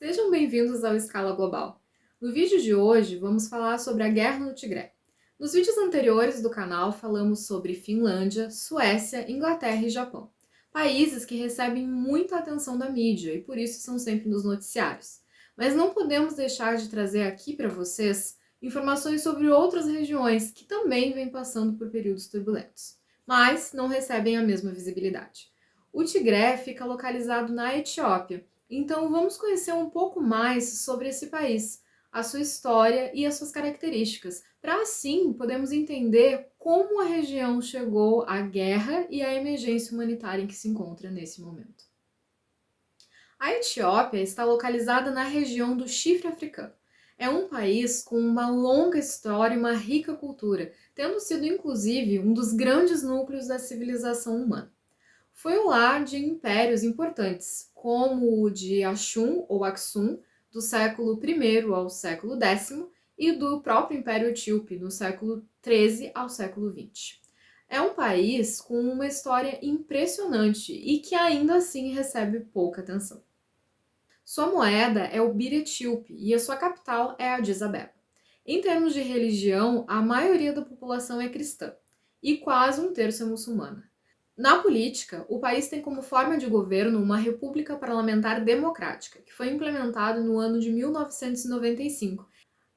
Sejam bem-vindos ao Escala Global. No vídeo de hoje, vamos falar sobre a guerra no Tigré. Nos vídeos anteriores do canal, falamos sobre Finlândia, Suécia, Inglaterra e Japão. Países que recebem muita atenção da mídia e por isso são sempre nos noticiários. Mas não podemos deixar de trazer aqui para vocês informações sobre outras regiões que também vêm passando por períodos turbulentos, mas não recebem a mesma visibilidade. O Tigré fica localizado na Etiópia, então vamos conhecer um pouco mais sobre esse país, a sua história e as suas características, para assim podermos entender como a região chegou à guerra e à emergência humanitária em que se encontra nesse momento. A Etiópia está localizada na região do Chifre Africano. É um país com uma longa história e uma rica cultura, tendo sido inclusive um dos grandes núcleos da civilização humana. Foi o lar de impérios importantes, como o de Axum ou Aksum, do século I ao século X, e do próprio Império Etíope, do século XIII ao século XX. É um país com uma história impressionante e que ainda assim recebe pouca atenção. Sua moeda é o birr etíope e a sua capital é Addis Abeba. Em termos de religião, a maioria da população é cristã e quase um terço é muçulmana. Na política, o país tem como forma de governo uma república parlamentar democrática, que foi implementada no ano de 1995.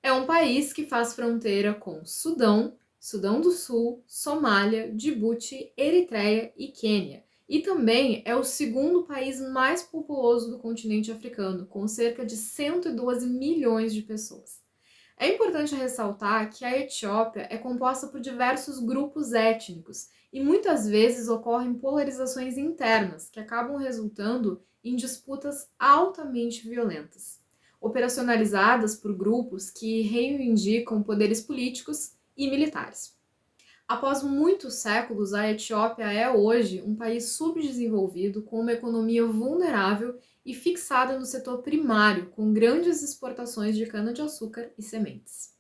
É um país que faz fronteira com Sudão, Sudão do Sul, Somália, Djibouti, Eritreia e Quênia. E também é o segundo país mais populoso do continente africano, com cerca de 112 milhões de pessoas. É importante ressaltar que a Etiópia é composta por diversos grupos étnicos e muitas vezes ocorrem polarizações internas que acabam resultando em disputas altamente violentas, operacionalizadas por grupos que reivindicam poderes políticos e militares. Após muitos séculos, a Etiópia é hoje um país subdesenvolvido com uma economia vulnerável e fixada no setor primário, com grandes exportações de cana-de-açúcar e sementes.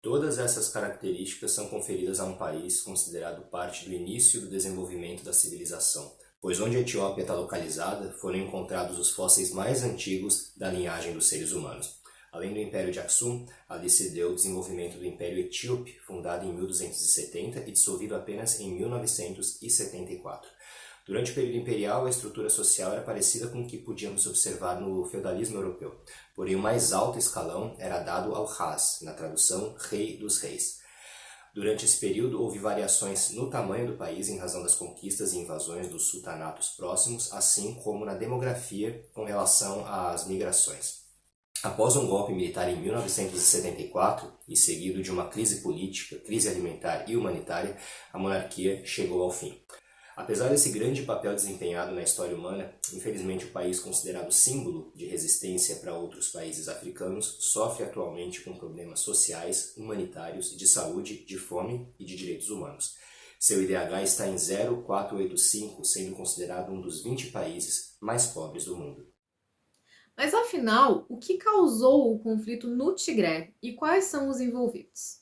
Todas essas características são conferidas a um país considerado parte do início do desenvolvimento da civilização, pois onde a Etiópia está localizada foram encontrados os fósseis mais antigos da linhagem dos seres humanos. Além do Império de Aksum, ali se deu o desenvolvimento do Império Etíope, fundado em 1270 e dissolvido apenas em 1974. Durante o período imperial, a estrutura social era parecida com o que podíamos observar no feudalismo europeu, porém o mais alto escalão era dado ao Ras, na tradução Rei dos Reis. Durante esse período, houve variações no tamanho do país em razão das conquistas e invasões dos sultanatos próximos, assim como na demografia com relação às migrações. Após um golpe militar em 1974 e seguido de uma crise política, crise alimentar e humanitária, a monarquia chegou ao fim. Apesar desse grande papel desempenhado na história humana, infelizmente o país considerado símbolo de resistência para outros países africanos sofre atualmente com problemas sociais, humanitários, de saúde, de fome e de direitos humanos. Seu IDH está em 0,485, sendo considerado um dos 20 países mais pobres do mundo. Mas afinal, o que causou o conflito no Tigré e quais são os envolvidos?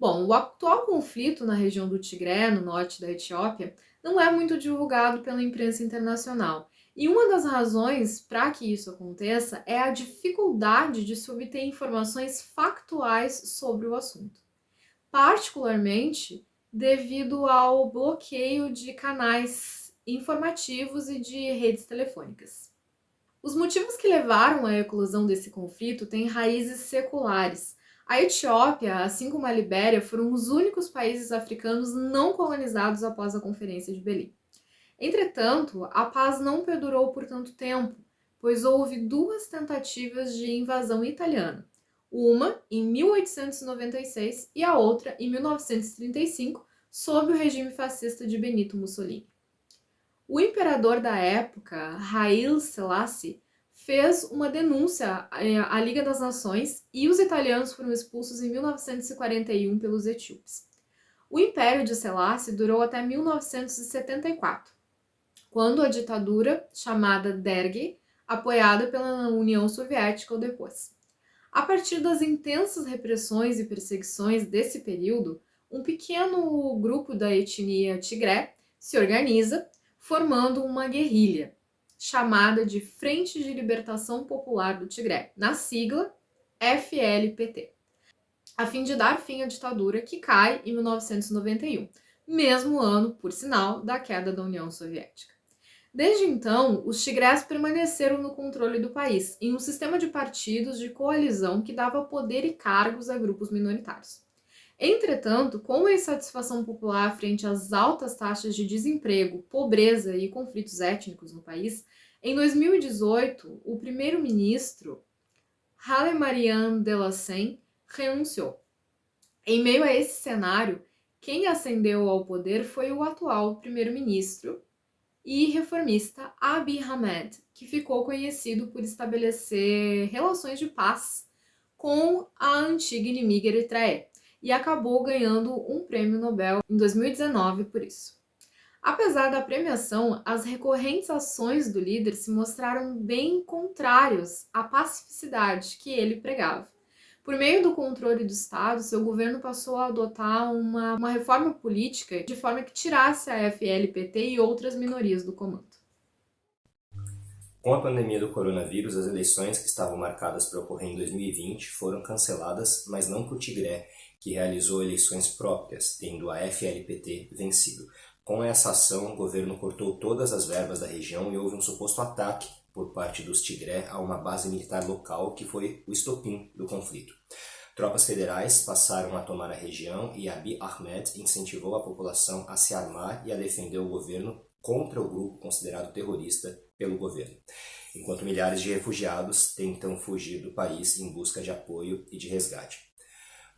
Bom, o atual conflito na região do Tigré, no norte da Etiópia, não é muito divulgado pela imprensa internacional. E uma das razões para que isso aconteça é a dificuldade de se obter informações factuais sobre o assunto, particularmente devido ao bloqueio de canais informativos e de redes telefônicas. Os motivos que levaram à eclosão desse conflito têm raízes seculares. A Etiópia, assim como a Libéria, foram os únicos países africanos não colonizados após a Conferência de Berlim. Entretanto, a paz não perdurou por tanto tempo, pois houve duas tentativas de invasão italiana, uma em 1896 e a outra em 1935, sob o regime fascista de Benito Mussolini. O imperador da época, Haile Selassie, fez uma denúncia à Liga das Nações e os italianos foram expulsos em 1941 pelos etíopes. O Império de Selassie durou até 1974, quando a ditadura, chamada Derg, apoiada pela União Soviética, o depôs. A partir das intensas repressões e perseguições desse período, um pequeno grupo da etnia Tigré se organiza, formando uma guerrilha, chamada de Frente de Libertação Popular do Tigré, na sigla FLPT, a fim de dar fim à ditadura que cai em 1991, mesmo ano, por sinal, da queda da União Soviética. Desde então, os tigrés permaneceram no controle do país, em um sistema de partidos de coalizão que dava poder e cargos a grupos minoritários. Entretanto, com a insatisfação popular frente às altas taxas de desemprego, pobreza e conflitos étnicos no país, em 2018, o primeiro-ministro Haile Mariam Delassane renunciou. Em meio a esse cenário, quem ascendeu ao poder foi o atual primeiro-ministro e reformista Abiy Ahmed, que ficou conhecido por estabelecer relações de paz com a antiga inimiga Eritreia e acabou ganhando um prêmio Nobel em 2019 por isso. Apesar da premiação, as recorrentes ações do líder se mostraram bem contrários à pacificidade que ele pregava. Por meio do controle do Estado, seu governo passou a adotar uma reforma política de forma que tirasse a FLPT e outras minorias do comando. Com a pandemia do coronavírus, as eleições que estavam marcadas para ocorrer em 2020 foram canceladas, mas não por Tigré, que realizou eleições próprias, tendo a FLPT vencido. Com essa ação, o governo cortou todas as verbas da região e houve um suposto ataque por parte dos Tigré a uma base militar local que foi o estopim do conflito. Tropas federais passaram a tomar a região e Abiy Ahmed incentivou a população a se armar e a defender o governo contra o grupo considerado terrorista pelo governo, enquanto milhares de refugiados tentam fugir do país em busca de apoio e de resgate.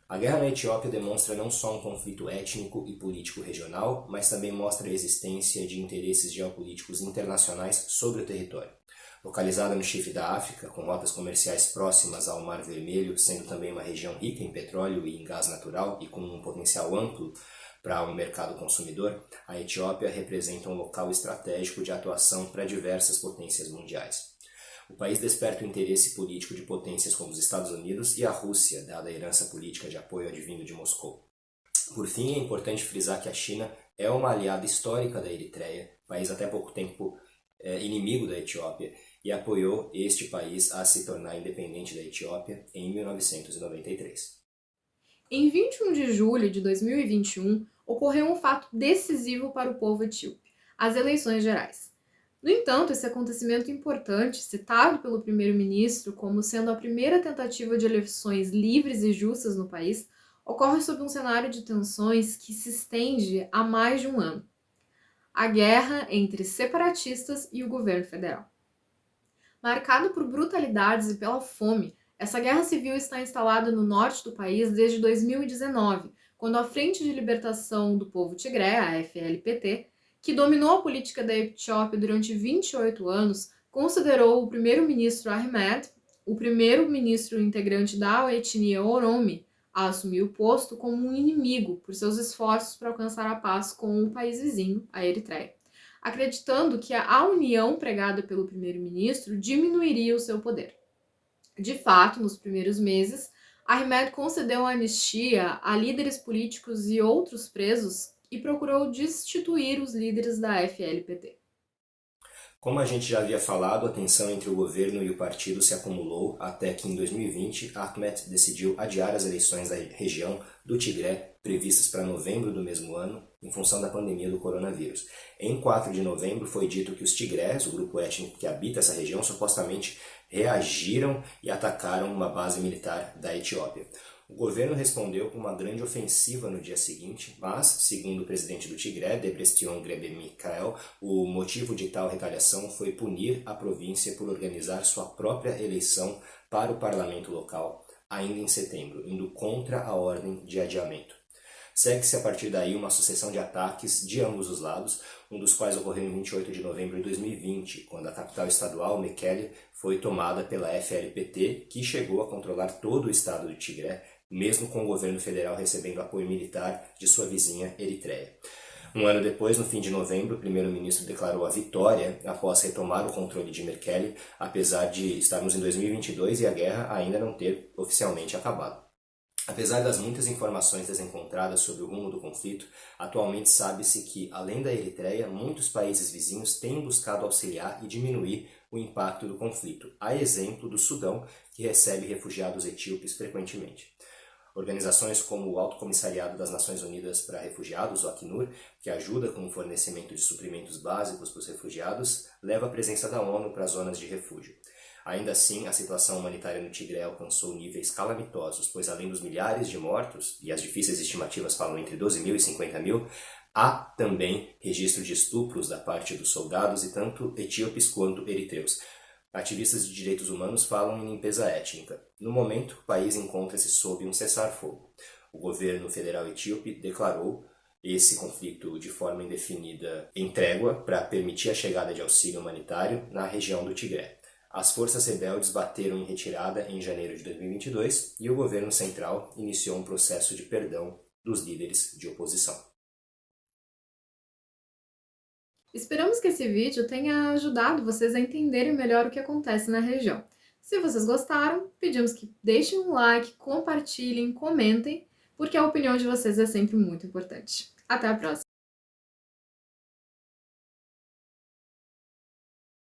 A guerra na Etiópia demonstra não só um conflito étnico e político regional, mas também mostra a existência de interesses geopolíticos internacionais sobre o território. Localizada no chifre da África, com rotas comerciais próximas ao Mar Vermelho, sendo também uma região rica em petróleo e em gás natural e com um potencial amplo para um mercado consumidor, a Etiópia representa um local estratégico de atuação para diversas potências mundiais. O país desperta o interesse político de potências como os Estados Unidos e a Rússia, dada a herança política de apoio advindo de Moscou. Por fim, é importante frisar que a China é uma aliada histórica da Eritreia, país até pouco tempo inimigo da Etiópia, e apoiou este país a se tornar independente da Etiópia em 1993. Em 21 de julho de 2021, ocorreu um fato decisivo para o povo etíope, as eleições gerais. No entanto, esse acontecimento importante, citado pelo primeiro-ministro como sendo a primeira tentativa de eleições livres e justas no país, ocorre sob um cenário de tensões que se estende há mais de um ano. A guerra entre separatistas e o governo federal. Marcado por brutalidades e pela fome, essa guerra civil está instalada no norte do país desde 2019, quando a Frente de Libertação do Povo Tigré, a FLPT, que dominou a política da Etiópia durante 28 anos, considerou o primeiro-ministro Ahmed, o primeiro-ministro integrante da etnia Oromo, a assumir o posto como um inimigo por seus esforços para alcançar a paz com o país vizinho, a Eritreia, acreditando que a união pregada pelo primeiro-ministro diminuiria o seu poder. De fato, nos primeiros meses, Ahmed concedeu anistia a líderes políticos e outros presos e procurou destituir os líderes da FLPT. Como a gente já havia falado, a tensão entre o governo e o partido se acumulou até que em 2020 Ahmed decidiu adiar as eleições da região do Tigré, previstas para novembro do mesmo ano, em função da pandemia do coronavírus. Em 4 de novembro foi dito que os tigrés, o grupo étnico que habita essa região, supostamente reagiram e atacaram uma base militar da Etiópia. O governo respondeu com uma grande ofensiva no dia seguinte, mas, segundo o presidente do Tigré, Debretsion Gebremichael, o motivo de tal retaliação foi punir a província por organizar sua própria eleição para o parlamento local, ainda em setembro, indo contra a ordem de adiamento. Segue-se a partir daí uma sucessão de ataques de ambos os lados, um dos quais ocorreu em 28 de novembro de 2020, quando a capital estadual, Mekelle, foi tomada pela FLPT, que chegou a controlar todo o estado do Tigré, mesmo com o governo federal recebendo apoio militar de sua vizinha Eritreia. Um ano depois, no fim de novembro, o primeiro-ministro declarou a vitória após retomar o controle de Mekelle, apesar de estarmos em 2022 e a guerra ainda não ter oficialmente acabado. Apesar das muitas informações desencontradas sobre o rumo do conflito, atualmente sabe-se que, além da Eritreia, muitos países vizinhos têm buscado auxiliar e diminuir o impacto do conflito, a exemplo do Sudão, que recebe refugiados etíopes frequentemente. Organizações como o Alto Comissariado das Nações Unidas para Refugiados, o Acnur, que ajuda com o fornecimento de suprimentos básicos para os refugiados, leva a presença da ONU para as zonas de refúgio. Ainda assim, a situação humanitária no Tigré alcançou níveis calamitosos, pois além dos milhares de mortos, e as difíceis estimativas falam entre 12 mil e 50 mil, há também registro de estupros da parte dos soldados e tanto etíopes quanto eritreus. Ativistas de direitos humanos falam em limpeza étnica. No momento, o país encontra-se sob um cessar-fogo. O governo federal etíope declarou esse conflito de forma indefinida em trégua para permitir a chegada de auxílio humanitário na região do Tigré. As forças rebeldes bateram em retirada em janeiro de 2022 e o governo central iniciou um processo de perdão dos líderes de oposição. Esperamos que esse vídeo tenha ajudado vocês a entenderem melhor o que acontece na região. Se vocês gostaram, pedimos que deixem um like, compartilhem, comentem, porque a opinião de vocês é sempre muito importante. Até a próxima!